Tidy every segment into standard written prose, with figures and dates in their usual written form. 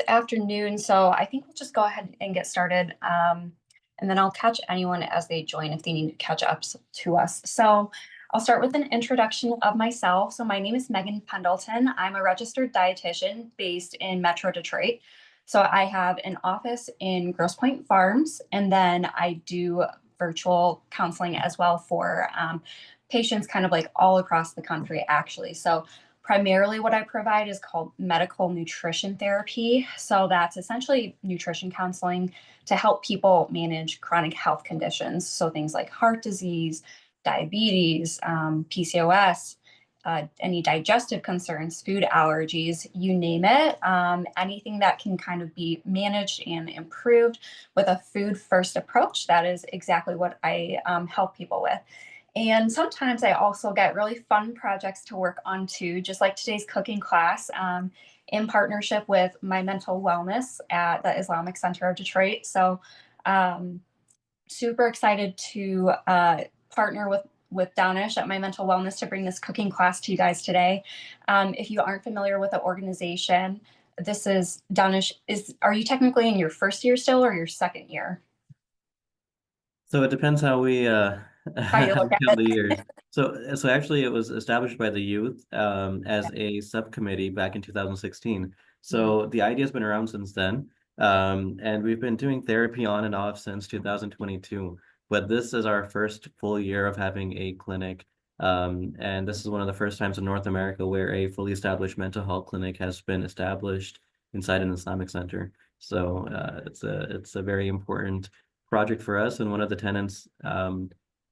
afternoon, so I think we'll just go ahead and get started. And then I'll catch anyone as they join if they need to catch up to us. So I'll start with an introduction of myself. So my name is Megan Pendleton. I'm a registered dietitian based in Metro Detroit. So I have an office in Grosse Pointe Farms, and then I do virtual counseling as well for patients kind of like all across the country, actually. So primarily, what I provide is called medical nutrition therapy. So that's essentially nutrition counseling to help people manage chronic health conditions. So things like heart disease, diabetes, PCOS, any digestive concerns, food allergies, you name it, anything that can kind of be managed and improved with a food first approach. That is exactly what I help people with. And sometimes I also get really fun projects to work on too, just like today's cooking class, in partnership with my mental wellness at the Islamic Center of Detroit. So super excited to partner with Danish at my mental wellness to bring this cooking class to you guys today. If you aren't familiar with the organization, this is Danish. Are you technically in your first year still or your second year? So it depends how we How you how look we at count it? the years. So actually it was established by the youth as a subcommittee back in 2016. Mhm. So the idea's been around since then. And we've been doing therapy on and off since 2022. But this is our first full year of having a clinic. And this is one of the first times in North America where a fully established mental health clinic has been established inside an Islamic center. So it's a very important project for us, and one of the tenants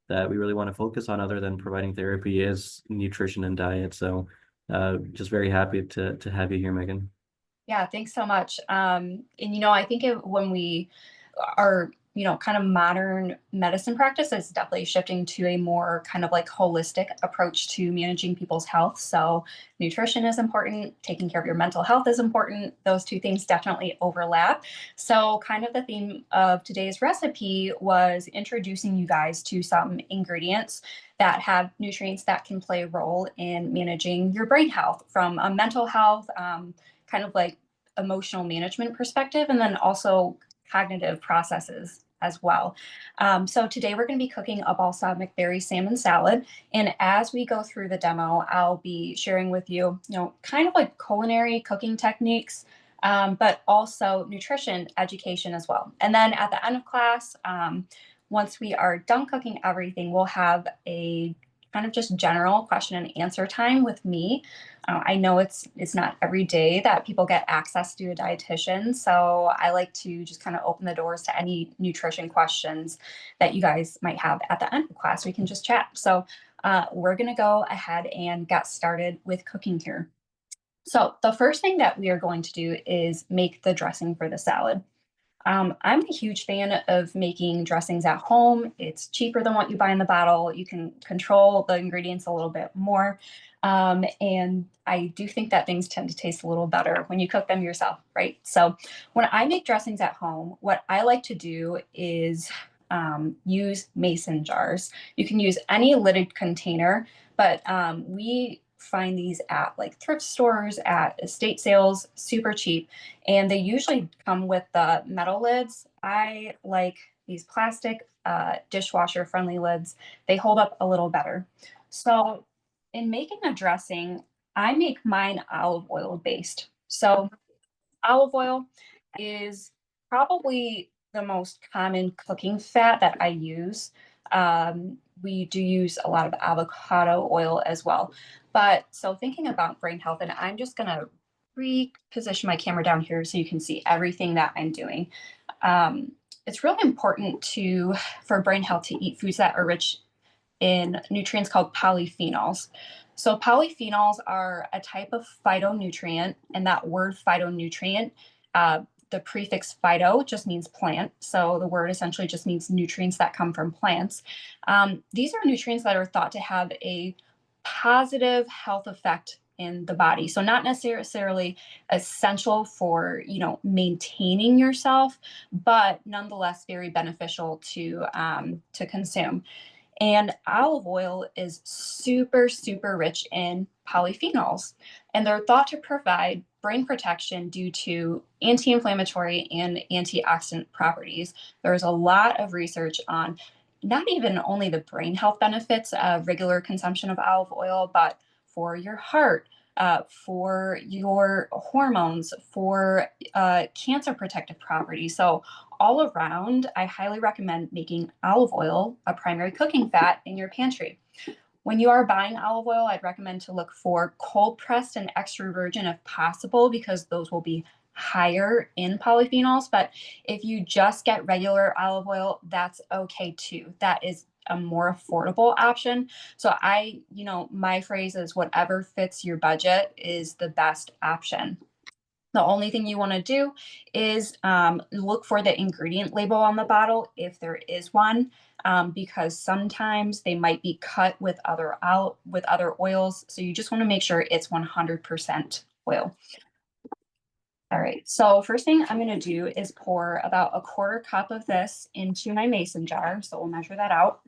that we really want to focus on, other than providing therapy, is nutrition and diet. So, just very happy to have you here, Megan. Yeah, thanks so much. And I think when we are, kind of modern medicine practice is definitely shifting to a more kind of like holistic approach to managing people's health. So nutrition is important, taking care of your mental health is important. Those two things definitely overlap. So kind of the theme of today's recipe was introducing you guys to some ingredients that have nutrients that can play a role in managing your brain health from a mental health, kind of like emotional management perspective, and then also cognitive processes as well. So today we're going to be cooking a balsamic berry salmon salad. And as we go through the demo, I'll be sharing with you, kind of like culinary cooking techniques, but also nutrition education as well. And then at the end of class, once we are done cooking everything, we'll have a kind of just general question and answer time with me. I know it's not every day that people get access to a dietitian, so I like to just kind of open the doors to any nutrition questions that you guys might have at the end of class. We can just chat. So we're gonna go ahead and get started with cooking here. So the first thing that we are going to do is make the dressing for the salad. I'm a huge fan of making dressings at home. It's cheaper than what you buy in the bottle. You can control the ingredients a little bit more. And I do think that things tend to taste a little better when you cook them yourself, right? So when I make dressings at home, what I like to do is use mason jars. You can use any lidded container, but we find these at like thrift stores, at estate sales, super cheap, and they usually come with the metal lids. I like these plastic dishwasher friendly lids. They hold up a little better. So in making a dressing, I make mine olive oil based. So olive oil is probably the most common cooking fat that I use. We do use a lot of avocado oil as well. But so thinking about brain health, and I'm just going to reposition my camera down here so you can see everything that I'm doing. It's really important for brain health to eat foods that are rich in nutrients called polyphenols. So polyphenols are a type of phytonutrient, and that word phytonutrient, the prefix phyto just means plant. So the word essentially just means nutrients that come from plants. These are nutrients that are thought to have a positive health effect in the body. So not necessarily essential for, maintaining yourself, but nonetheless very beneficial to consume. And olive oil is super, super rich in polyphenols, and they're thought to provide brain protection due to anti-inflammatory and antioxidant properties. There's a lot of research on not even only the brain health benefits of regular consumption of olive oil, but for your heart, for your hormones, for cancer protective properties. So all around, I highly recommend making olive oil a primary cooking fat in your pantry. When you are buying olive oil, I'd recommend to look for cold pressed and extra virgin if possible, because those will be higher in polyphenols. But if you just get regular olive oil, that's okay too. That is a more affordable option. So my phrase is whatever fits your budget is the best option. The only thing you want to do is look for the ingredient label on the bottle if there is one, because sometimes they might be cut with other oils. So you just want to make sure it's 100% oil. All right. So first thing I'm going to do is pour about a quarter cup of this into my mason jar. So we'll measure that out.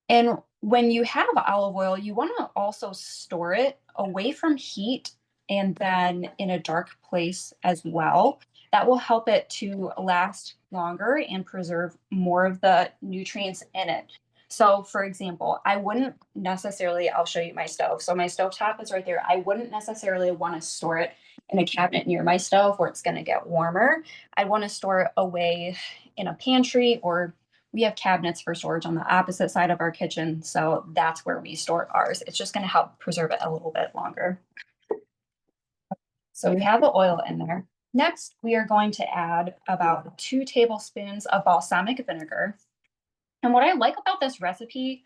And when you have olive oil, you want to also store it away from heat and then in a dark place as well. That will help it to last longer and preserve more of the nutrients in it. So, for example, I wouldn't necessarily, I'll show you my stove. So, my stove top is right there. I wouldn't necessarily want to store it in a cabinet near my stove where it's going to get warmer. I want to store it away in a pantry, or we have cabinets for storage on the opposite side of our kitchen. So that's where we store ours. It's just going to help preserve it a little bit longer. So we have the oil in there. Next, we are going to add about 2 tablespoons of balsamic vinegar. And what I like about this recipe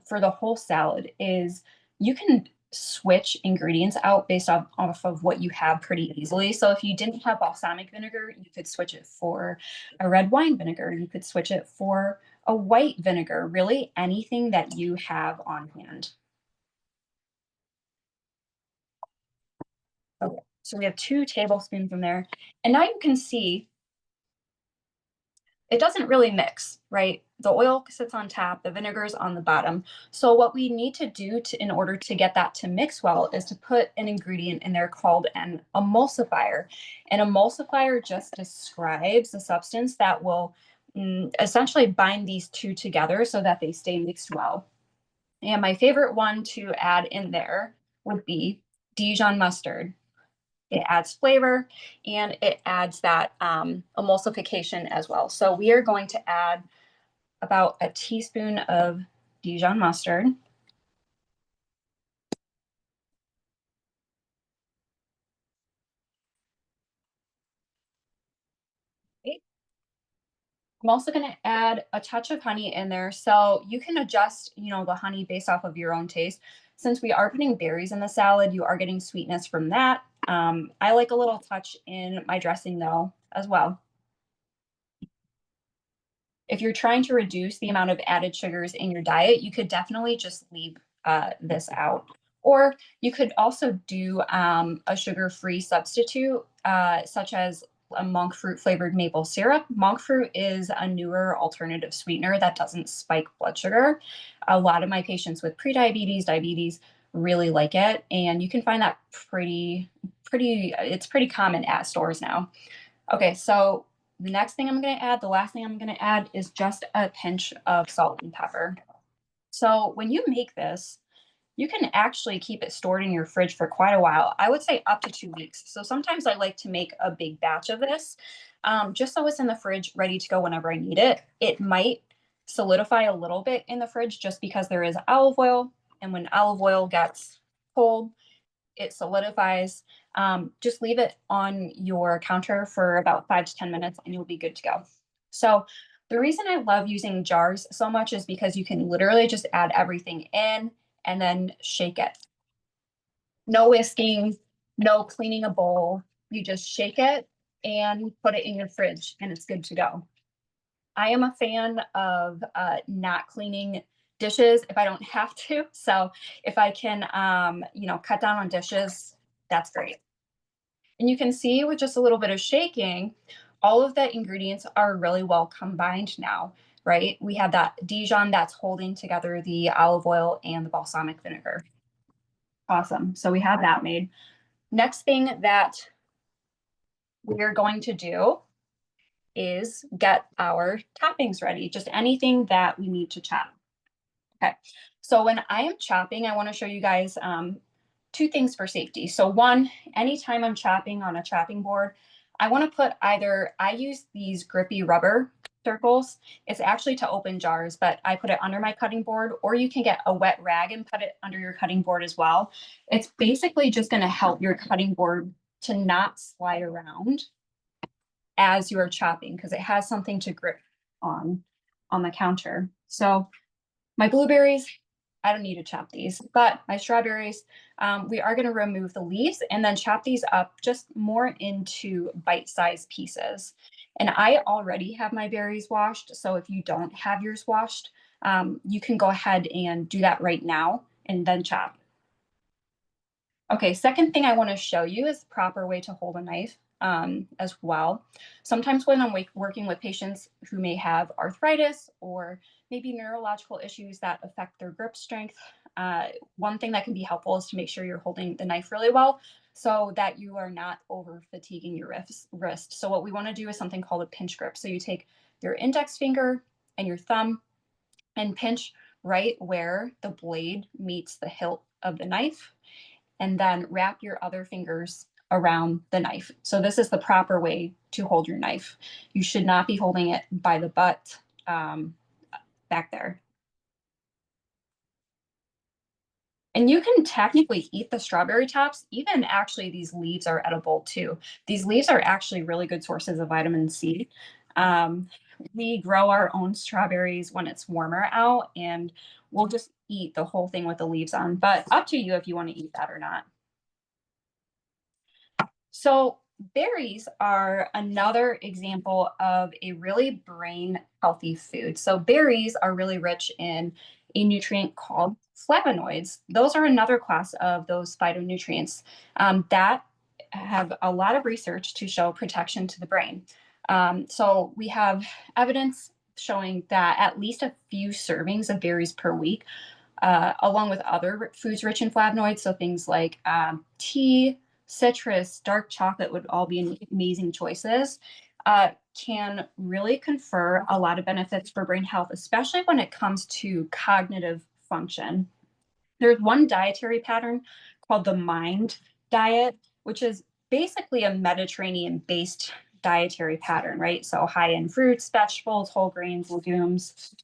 for the whole salad is you can switch ingredients out based off of what you have pretty easily. So if you didn't have balsamic vinegar, you could switch it for a red wine vinegar. You could switch it for a white vinegar, really anything that you have on hand. Okay, so we have 2 tablespoons in there. And now you can see it doesn't really mix, right? The oil sits on top, the vinegar's on the bottom. So what we need to do in order to get that to mix well is to put an ingredient in there called an emulsifier. An emulsifier just describes a substance that will essentially bind these two together so that they stay mixed well. And my favorite one to add in there would be Dijon mustard. It adds flavor and it adds that emulsification as well. So we are going to add about a teaspoon of Dijon mustard. Okay. I'm also going to add a touch of honey in there. So you can adjust, the honey based off of your own taste. Since we are putting berries in the salad, you are getting sweetness from that. I like a little touch in my dressing though, as well. If you're trying to reduce the amount of added sugars in your diet, you could definitely just leave this out. Or you could also do a sugar-free substitute, such as a monk fruit flavored maple syrup. Monk fruit is a newer alternative sweetener that doesn't spike blood sugar. A lot of my patients with prediabetes, diabetes really like it, and you can find that it's pretty common at stores now. Okay, so the next thing I'm going to add, the last thing I'm going to add is just a pinch of salt and pepper. So when you make this, you can actually keep it stored in your fridge for quite a while. I would say up to 2 weeks. So sometimes I like to make a big batch of this, just so it's in the fridge ready to go whenever I need it. It might solidify a little bit in the fridge just because there is olive oil. And when olive oil gets cold, it solidifies. Just leave it on your counter for about 5 to 10 minutes and you'll be good to go. So the reason I love using jars so much is because you can literally just add everything in and then shake it. No whisking, no cleaning a bowl. You just shake it and put it in your fridge and it's good to go. I am a fan of not cleaning dishes if I don't have to. So if I can, cut down on dishes, that's great. And you can see with just a little bit of shaking, all of the ingredients are really well combined now, right? We have that Dijon that's holding together the olive oil and the balsamic vinegar. Awesome. So we have that made. Next thing that we're going to do is get our toppings ready, just anything that we need to chop. Okay, so when I am chopping, I want to show you guys two things for safety. So one, anytime I'm chopping on a chopping board, I want to put either, I use these grippy rubber circles. It's actually to open jars, but I put it under my cutting board, or you can get a wet rag and put it under your cutting board as well. It's basically just going to help your cutting board to not slide around as you are chopping because it has something to grip on the counter. So my blueberries, I don't need to chop these, but my strawberries, we are going to remove the leaves and then chop these up just more into bite-sized pieces. And I already have my berries washed, so if you don't have yours washed, you can go ahead and do that right now and then chop. Okay, second thing I want to show you is the proper way to hold a knife as well. Sometimes when I'm working with patients who may have arthritis or maybe neurological issues that affect their grip strength, one thing that can be helpful is to make sure you're holding the knife really well so that you are not over fatiguing your wrist. So what we want to do is something called a pinch grip. So you take your index finger and your thumb and pinch right where the blade meets the hilt of the knife, and then wrap your other fingers around the knife. So this is the proper way to hold your knife. You should not be holding it by the butt back there. And you can technically eat the strawberry tops. Even actually, these leaves are edible too. These leaves are actually really good sources of vitamin C. Um, we grow our own strawberries when it's warmer out, and we'll just eat the whole thing with the leaves on. But up to you if you want to eat that or not. So berries are another example of a really brain healthy food. So berries are really rich in a nutrient called flavonoids. Those are another class of those phytonutrients that have a lot of research to show protection to the brain. So we have evidence showing that at least a few servings of berries per week, along with other foods rich in flavonoids, so things like tea, citrus, dark chocolate would all be amazing choices, can really confer a lot of benefits for brain health, especially when it comes to cognitive function. There's one dietary pattern called the MIND diet, which is basically a Mediterranean based dietary pattern, right? So high in fruits, vegetables, whole grains, legumes,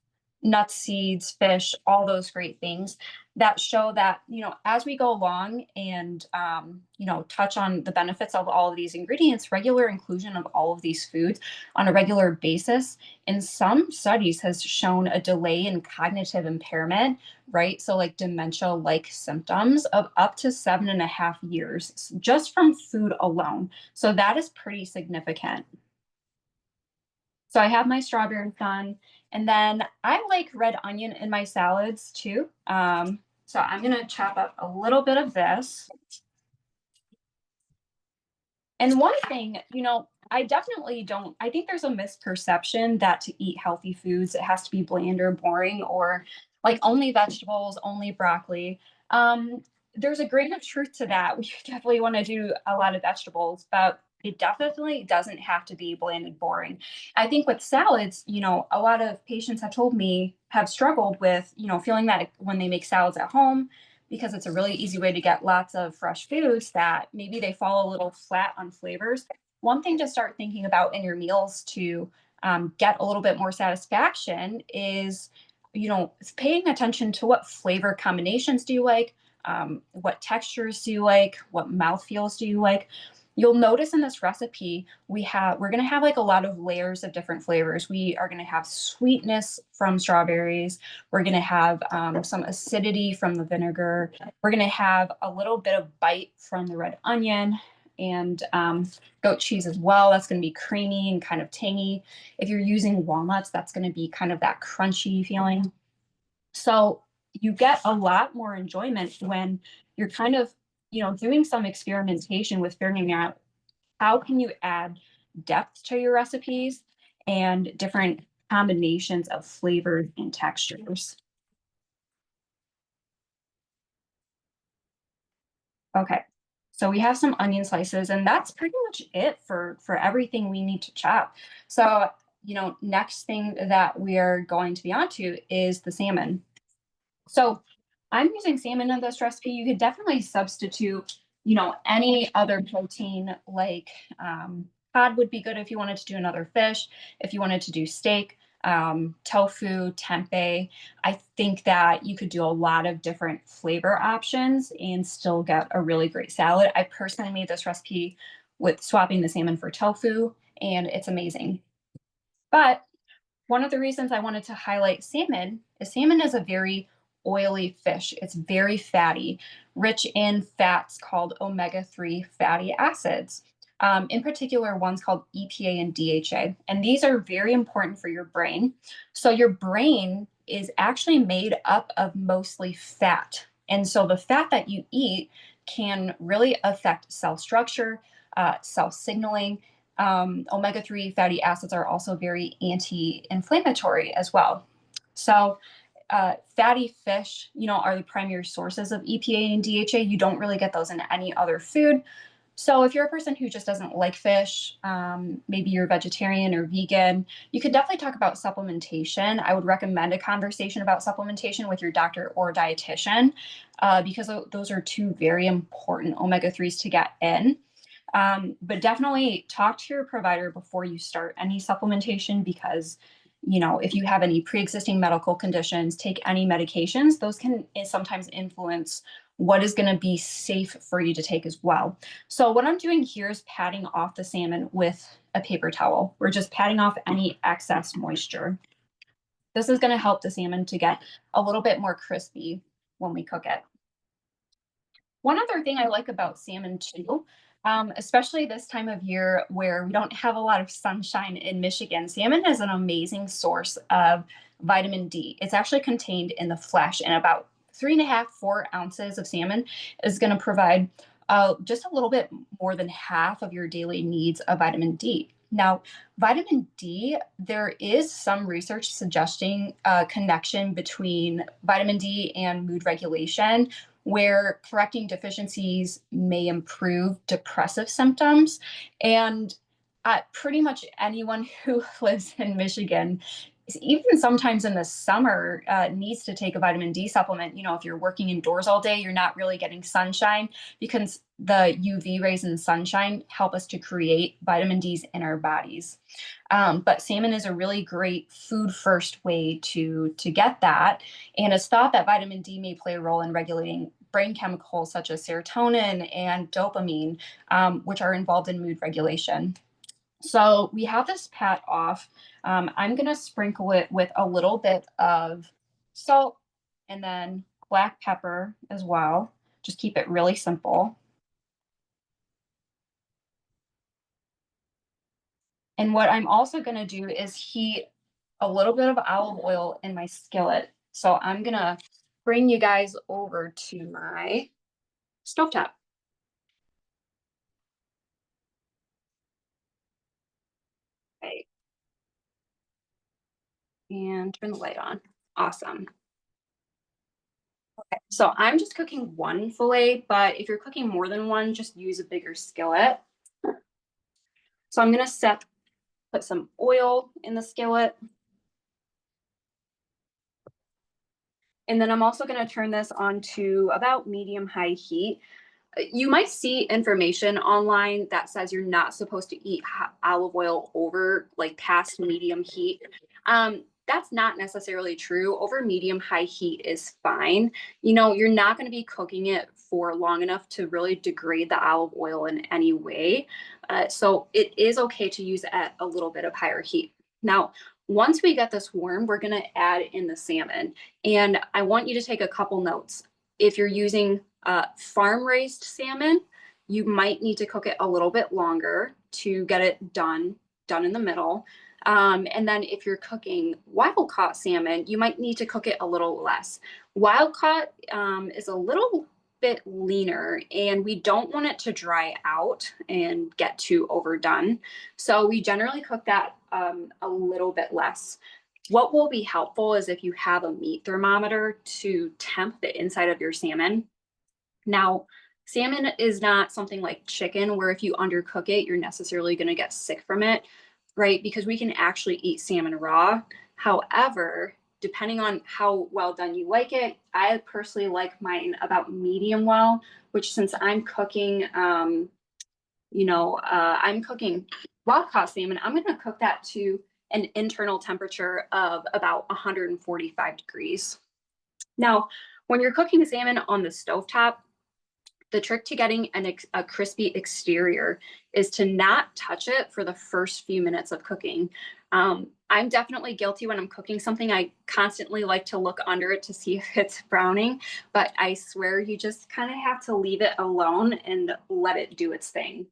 nuts, seeds, fish, all those great things that show that, as we go along and, touch on the benefits of all of these ingredients, regular inclusion of all of these foods on a regular basis in some studies has shown a delay in cognitive impairment, right? So like dementia-like symptoms of up to 7.5 years just from food alone. So that is pretty significant. So I have my strawberries done. And then I like red onion in my salads too. So I'm gonna chop up a little bit of this. And one thing, I definitely don't, I think there's a misperception that to eat healthy foods, it has to be bland or boring or like only vegetables, only broccoli. There's a grain of truth to that. We definitely want to do a lot of vegetables, but it definitely doesn't have to be bland and boring. I think with salads, a lot of patients have told me have struggled with, feeling that when they make salads at home, because it's a really easy way to get lots of fresh foods that maybe they fall a little flat on flavors. One thing to start thinking about in your meals to get a little bit more satisfaction is, paying attention to what flavor combinations do you like, what textures do you like, what mouthfeels do you like. You'll notice in this recipe, we're going to have like a lot of layers of different flavors. We are going to have sweetness from strawberries. We're going to have some acidity from the vinegar. We're going to have a little bit of bite from the red onion and goat cheese as well. That's going to be creamy and kind of tangy. If you're using walnuts, that's going to be kind of that crunchy feeling. So you get a lot more enjoyment when you're kind of, doing some experimentation with figuring out how can you add depth to your recipes and different combinations of flavors and textures. Okay. So we have some onion slices, and that's pretty much it for everything we need to chop. So, next thing that we're going to be onto is the salmon. So I'm using salmon in this recipe. You could definitely substitute, any other protein like cod would be good if you wanted to do another fish, if you wanted to do steak, tofu, tempeh. I think that you could do a lot of different flavor options and still get a really great salad. I personally made this recipe with swapping the salmon for tofu, and it's amazing. But one of the reasons I wanted to highlight salmon is a very oily fish. It's very fatty, rich in fats called omega-3 fatty acids. In particular, one's called EPA and DHA. And these are very important for your brain. So your brain is actually made up of mostly fat. And so the fat that you eat can really affect cell structure, cell signaling, omega-3 fatty acids are also very anti-inflammatory as well. So fatty fish, are the primary sources of EPA and DHA. You don't really get those in any other food. So if you're a person who just doesn't like fish, maybe you're vegetarian or vegan, you could definitely talk about supplementation. I would recommend a conversation about supplementation with your doctor or dietitian because those are two very important omega-3s to get in. But definitely talk to your provider before you start any supplementation because, if you have any pre-existing medical conditions, take any medications, those can sometimes influence what is going to be safe for you to take as well. So what I'm doing here is patting off the salmon with a paper towel. We're just patting off any excess moisture. This is going to help the salmon to get a little bit more crispy when we cook it. One other thing I like about salmon too, especially this time of year where we don't have a lot of sunshine in Michigan, salmon is an amazing source of vitamin D. It's actually contained in the flesh, and about 3.5, 4 ounces of salmon is going to provide just a little bit more than half of your daily needs of vitamin D. Now, vitamin D, there is some research suggesting a connection between vitamin D and mood regulation, where correcting deficiencies may improve depressive symptoms. And pretty much anyone who lives in Michigan, even sometimes in the summer, needs to take a vitamin D supplement. If you're working indoors all day, you're not really getting sunshine because the UV rays and sunshine help us to create vitamin Ds in our bodies. But salmon is a really great food first way to get that. And it's thought that vitamin D may play a role in regulating brain chemicals such as serotonin and dopamine, which are involved in mood regulation. So we have this pat off. I'm going to sprinkle it with a little bit of salt and then black pepper as well. Just keep it really simple. And what I'm also going to do is heat a little bit of olive oil in my skillet. So I'm going to bring you guys over to my stovetop. Okay. And turn the light on. Awesome. Okay, so I'm just cooking one fillet, but if you're cooking more than one, just use a bigger skillet. So I'm gonna put some oil in the skillet. And then I'm also gonna turn this on to about medium-high heat. You might see information online that says you're not supposed to eat olive oil over like past medium heat. That's not necessarily true. Over medium high heat is fine. You're not going to be cooking it for long enough to really degrade the olive oil in any way. So it is okay to use it at a little bit of higher heat. Now, once we get this warm, we're going to add in the salmon. And I want you to take a couple notes. If you're using farm raised salmon, you might need to cook it a little bit longer to get it done in the middle. And then if you're cooking wild caught salmon, you might need to cook it a little less. Wild caught is a little bit leaner and we don't want it to dry out and get too overdone. So we generally cook that a little bit less. What will be helpful is if you have a meat thermometer to temp the inside of your salmon. Now, Salmon is not something like chicken where if you undercook it, you're necessarily going to get sick from it, right? Because we can actually eat salmon raw. However, depending on how well done you like it, I personally like mine about medium well, which since I'm cooking, I'm cooking wild caught salmon, I'm going to cook that to an internal temperature of about 145 degrees. Now, when you're cooking salmon on the stovetop, the trick to getting a crispy exterior is to not touch it for the first few minutes of cooking. I'm definitely guilty when I'm cooking something. I constantly like to look under it to see if it's browning, but I swear you just kind of have to leave it alone and let it do its thing.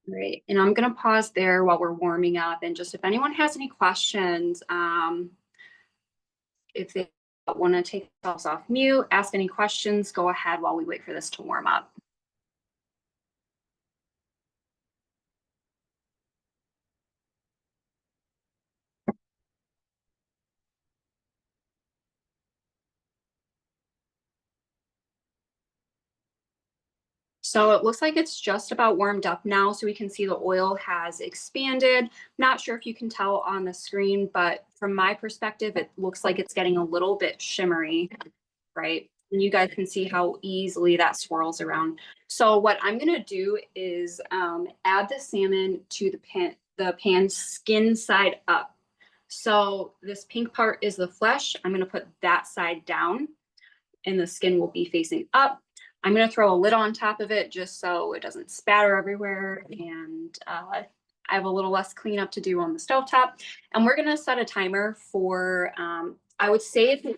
Right. And I'm going to pause there while we're warming up. And just if anyone has any questions, if they want to take themselves off mute, ask any questions, go ahead while we wait for this to warm up. So it looks like it's just about warmed up now. So we can see the oil has expanded. Not sure if you can tell on the screen, but from my perspective, it looks like it's getting a little bit shimmery, right? And you guys can see how easily that swirls around. So what I'm gonna do is add the salmon to the pan skin side up. So this pink part is the flesh. I'm gonna put that side down and the skin will be facing up. I'm going to throw a lid on top of it just so it doesn't spatter everywhere. And I have a little less cleanup to do on the stovetop. And we're going to set a timer for, I would say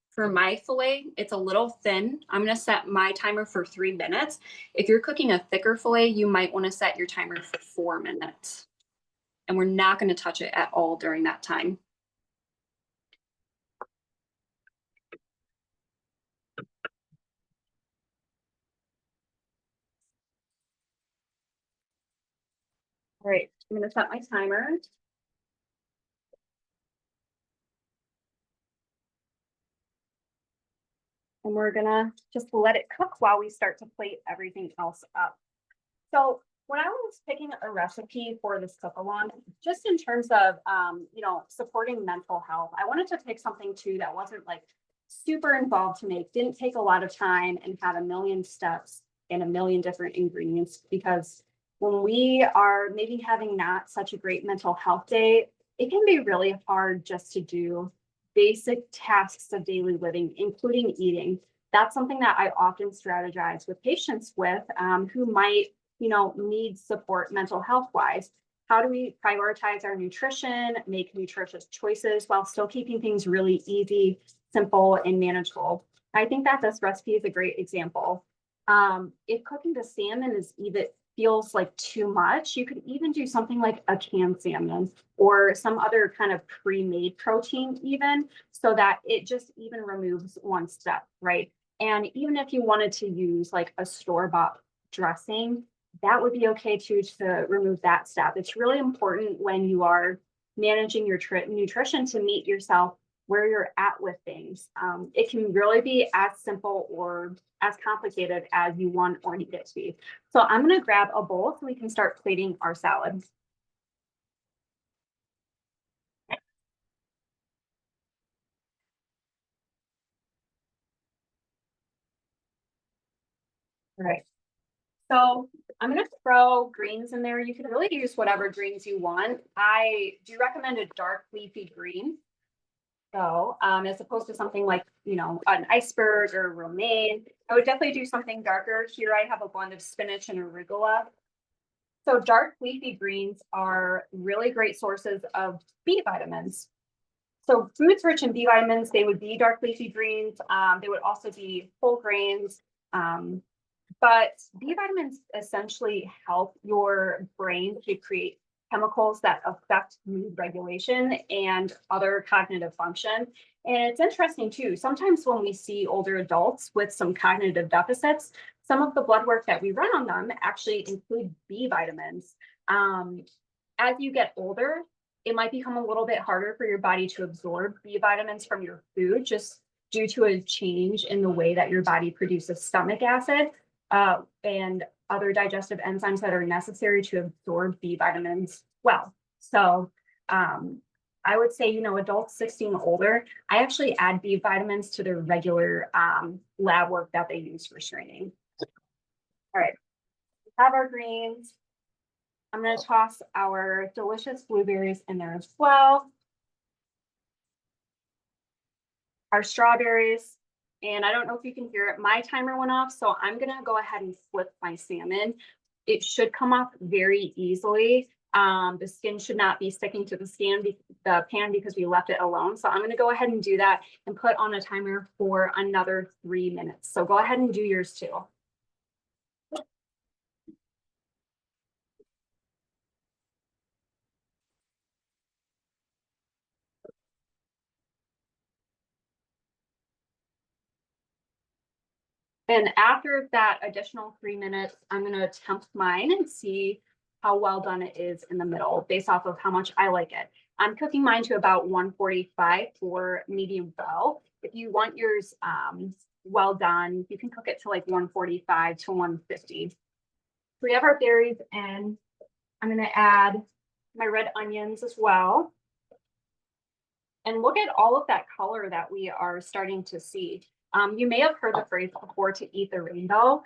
for my filet, it's a little thin. I'm going to set my timer for 3 minutes. If you're cooking a thicker filet, you might want to set your timer for 4 minutes. And we're not going to touch it at all during that time. All right, I'm going to set my timer. And we're gonna just let it cook while we start to plate everything else up. So when I was picking a recipe for this cook-along, just in terms of supporting mental health, I wanted to pick something too that wasn't like super involved to make, didn't take a lot of time, and had a million steps and a million different ingredients. Because when we are maybe having not such a great mental health day, it can be really hard just to do basic tasks of daily living, including eating. That's something that I often strategize with patients with who might need support mental health wise. How do we prioritize our nutrition, make nutritious choices while still keeping things really easy, simple, and manageable? I think that this recipe is a great example. If cooking the salmon is even feels like too much, you could even do something like a canned salmon or some other kind of pre-made protein even, so that it just even removes one step, right? And even if you wanted to use like a store-bought dressing, that would be okay too, to remove that step. It's really important when you are managing your nutrition to meet yourself where you're at with things. It can really be as simple or as complicated as you want or need it to be. So I'm going to grab a bowl so we can start plating our salad. All right. So I'm going to throw greens in there. You can really use whatever greens you want. I do recommend a dark leafy green. So as opposed to something like, an iceberg or romaine, I would definitely do something darker. Here I have a blend of spinach and arugula. So dark leafy greens are really great sources of B vitamins. So foods rich in B vitamins, they would be dark leafy greens. They would also be whole grains. But B vitamins essentially help your brain to create chemicals that affect mood regulation and other cognitive function. And it's interesting too, sometimes when we see older adults with some cognitive deficits, some of the blood work that we run on them actually include B vitamins. As you get older, it might become a little bit harder for your body to absorb B vitamins from your food, just due to a change in the way that your body produces stomach acid and other digestive enzymes that are necessary to absorb B vitamins well. So I would say, adults 16 or older, I actually add B vitamins to their regular lab work that they use for screening. All right, we have our greens. I'm going to toss our delicious blueberries in there as well. Our strawberries, and I don't know if you can hear it, my timer went off, so I'm going to go ahead and flip my salmon. It should come off very easily. The skin should not be sticking to the pan because we left it alone. So I'm going to go ahead and do that and put on a timer for another 3 minutes. So go ahead and do yours too. And after that additional 3 minutes, I'm going to temp mine and see how well done it is in the middle based off of how much I like it. I'm cooking mine to about 145 for medium well. If you want yours well done, you can cook it to like 145 to 150. So we have our berries and I'm going to add my red onions as well. And look at all of that color that we are starting to see. You may have heard the phrase before, to eat the rainbow.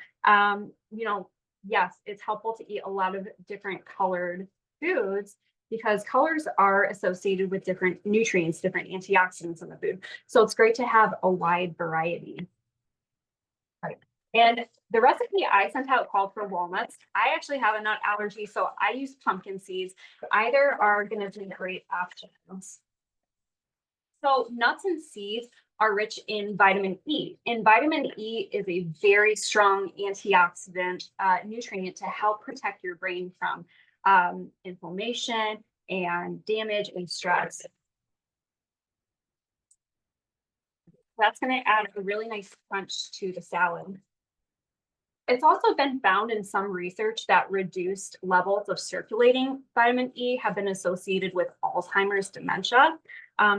Yes, it's helpful to eat a lot of different colored foods because colors are associated with different nutrients, different antioxidants in the food. So it's great to have a wide variety. Right. And the recipe I sent out called for walnuts. I actually have a nut allergy, so I use pumpkin seeds. Either are going to be great options. So nuts and seeds are rich in vitamin E. And vitamin E is a very strong antioxidant nutrient to help protect your brain from inflammation and damage and stress. That's going to add a really nice crunch to the salad. It's also been found in some research that reduced levels of circulating vitamin E have been associated with Alzheimer's dementia.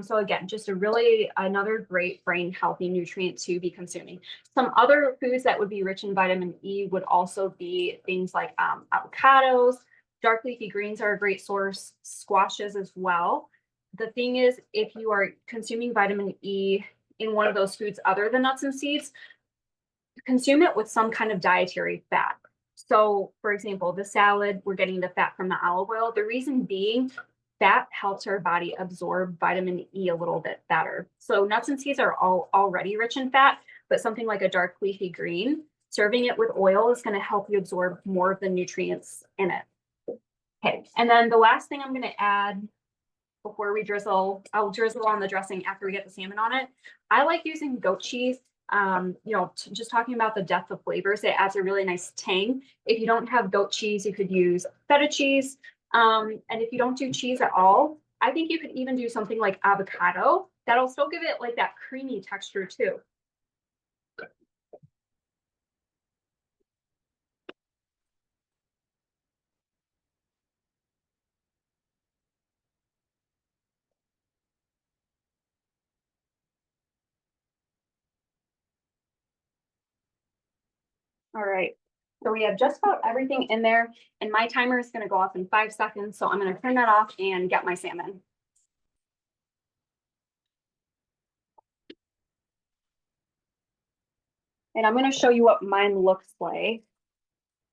So again, just another great brain healthy nutrient to be consuming. Some other foods that would be rich in vitamin E would also be things like avocados, dark leafy greens are a great source, squashes as well. The thing is, if you are consuming vitamin E in one of those foods other than nuts and seeds, consume it with some kind of dietary fat. So for example, the salad, we're getting the fat from the olive oil. The reason being, fat helps our body absorb vitamin E a little bit better. So nuts and seeds are already rich in fat, but something like a dark leafy green, serving it with oil is going to help you absorb more of the nutrients in it. Okay, and then the last thing I'm going to add before we drizzle, I'll drizzle on the dressing after we get the salmon on it. I like using goat cheese. Just talking about the depth of flavors, it adds a really nice tang. If you don't have goat cheese, you could use feta cheese. And if you don't do cheese at all, I think you could even do something like avocado. That'll still give it like that creamy texture too. All right. So we have just about everything in there, and my timer is going to go off in 5 seconds. So I'm going to turn that off and get my salmon. And I'm going to show you what mine looks like.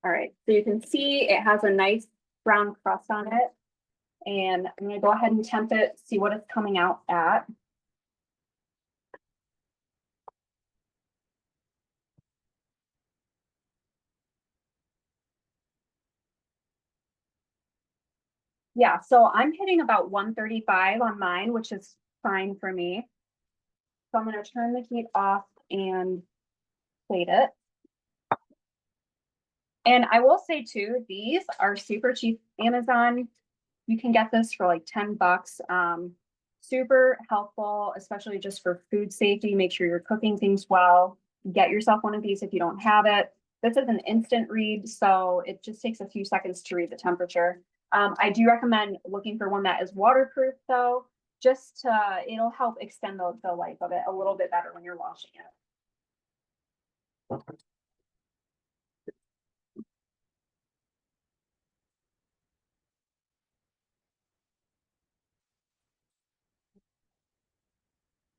All right, so you can see it has a nice brown crust on it. And I'm going to go ahead and temp it, see what it's coming out at. Yeah, so I'm hitting about 135 on mine, which is fine for me. So I'm going to turn the heat off and plate it. And I will say too, these are super cheap. Amazon, you can get this for like 10 bucks. Super helpful, especially just for food safety. Make sure you're cooking things well. Get yourself one of these if you don't have it. This is an instant read, so it just takes a few seconds to read the temperature. I do recommend looking for one that is waterproof though, just to, it'll help extend the life of it a little bit better when you're washing it.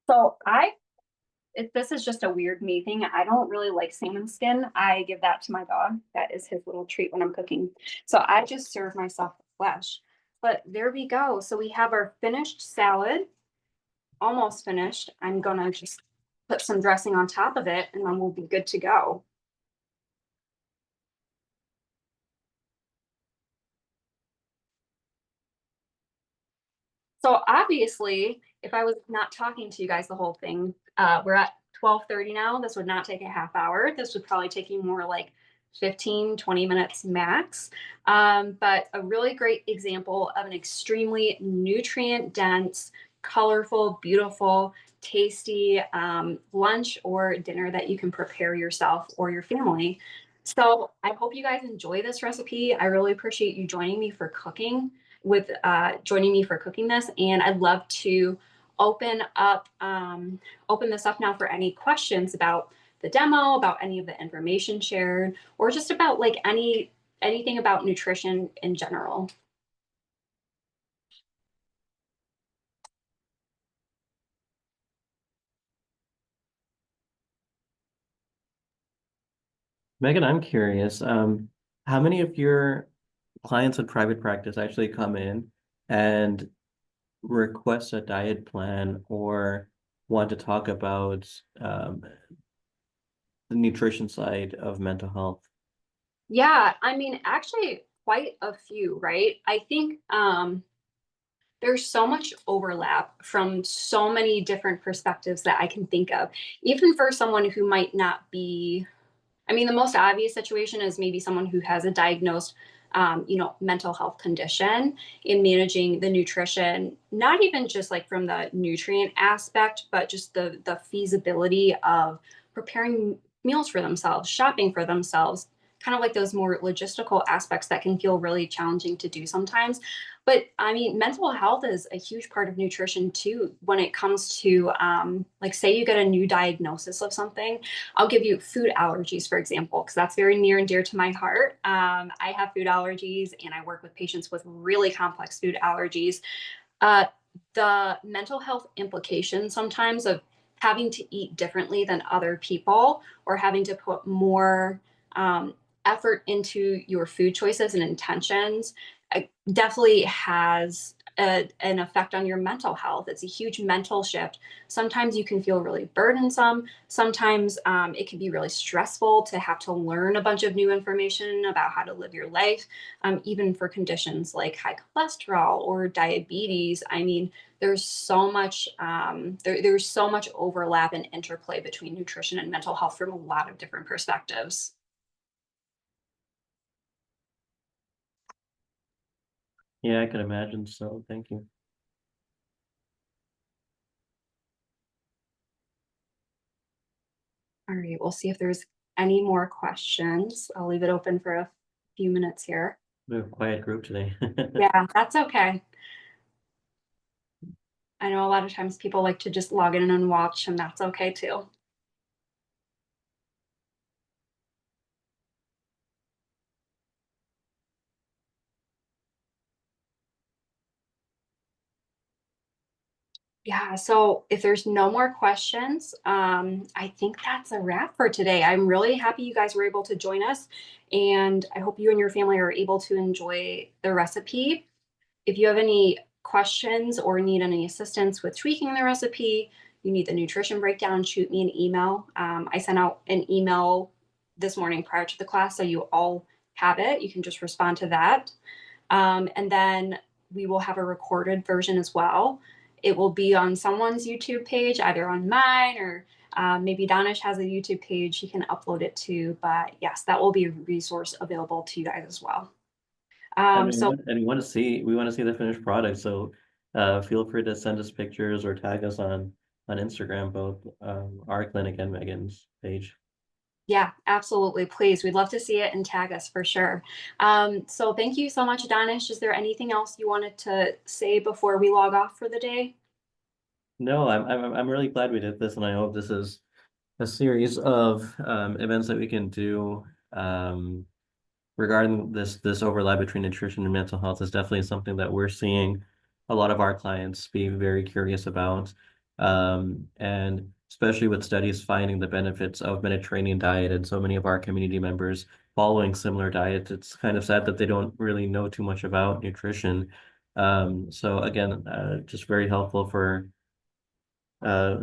So this is just a weird me thing. I don't really like salmon skin. I give that to my dog. That is his little treat when I'm cooking. So I just serve myself the flesh. But there we go. So we have our finished salad, almost finished. I'm gonna just put some dressing on top of it and then we'll be good to go. So obviously, if I was not talking to you guys the whole thing, we're at 12:30 now. This would not take a half hour. This would probably take you more like 15, 20 minutes max. But a really great example of an extremely nutrient dense, colorful, beautiful, tasty lunch or dinner that you can prepare yourself or your family. So I hope you guys enjoy this recipe. I really appreciate you joining me for cooking with joining me for cooking this, and I'd love to open up open this up now for any questions about the demo, about any of the information shared, or just about like anything about nutrition in general. Megan, I'm curious, how many of your clients in private practice actually come in and request a diet plan or want to talk about the nutrition side of mental health? Yeah, I mean, actually, quite a few, right? I think there's so much overlap from so many different perspectives that I can think of, even for someone who might not be. I mean, the most obvious situation is maybe someone who has a diagnosed, mental health condition in managing the nutrition, not even just like from the nutrient aspect, but just the feasibility of preparing meals for themselves, shopping for themselves, kind of like those more logistical aspects that can feel really challenging to do sometimes. But I mean, mental health is a huge part of nutrition too, when it comes to, like, say you get a new diagnosis of something. I'll give you food allergies, for example, because that's very near and dear to my heart. I have food allergies and I work with patients with really complex food allergies. Uh, the mental health implications sometimes of having to eat differently than other people or having to put more effort into your food choices and intentions definitely has an effect on your mental health. It's a huge mental shift. Sometimes you can feel really burdensome. Sometimes it can be really stressful to have to learn a bunch of new information about how to live your life, even for conditions like high cholesterol or diabetes. I mean, there's so much there's so much overlap and interplay between nutrition and mental health from a lot of different perspectives. Yeah, I could imagine so. Thank you. All right, we'll see if there's any more questions. I'll leave it open for a few minutes here. We have a quiet group today. Yeah, that's okay. I know a lot of times people like to just log in and watch, and that's okay too. Yeah, so if there's no more questions, I think that's a wrap for today. I'm really happy you guys were able to join us, and I hope you and your family are able to enjoy the recipe. If you have any questions or need any assistance with tweaking the recipe, you need the nutrition breakdown, shoot me an email. I sent out an email this morning prior to the class, so you all have it. You can just respond to that. And then we will have a recorded version as well. It will be on someone's YouTube page, either on mine or maybe Danish has a YouTube page he can upload it to. But yes, that will be a resource available to you guys as well. So And we want to see the finished product. So feel free to send us pictures or tag us on Instagram, both our clinic and Megan's page. Yeah, absolutely. Please. We'd love to see it and tag us for sure. So thank you so much, Danish. Is there anything else you wanted to say before we log off for the day? No, I'm really glad we did this, and I hope this is a series of events that we can do regarding this overlap between nutrition and mental health is definitely something that we're seeing a lot of our clients be very curious about. And especially with studies finding the benefits of Mediterranean diet and so many of our community members following similar diets, it's kind of sad that they don't really know too much about nutrition. So again, just very helpful uh,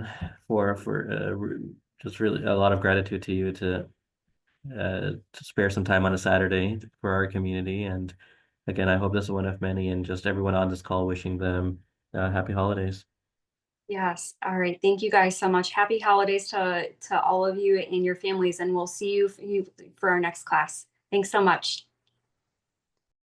for just really a lot of gratitude to you to spare some time on a Saturday for our community. And again, I hope this is one of many, and just everyone on this call wishing them happy holidays. Yes. All right. Thank you guys so much. Happy holidays to all of you and your families, and we'll see you for our next class. Thanks so much.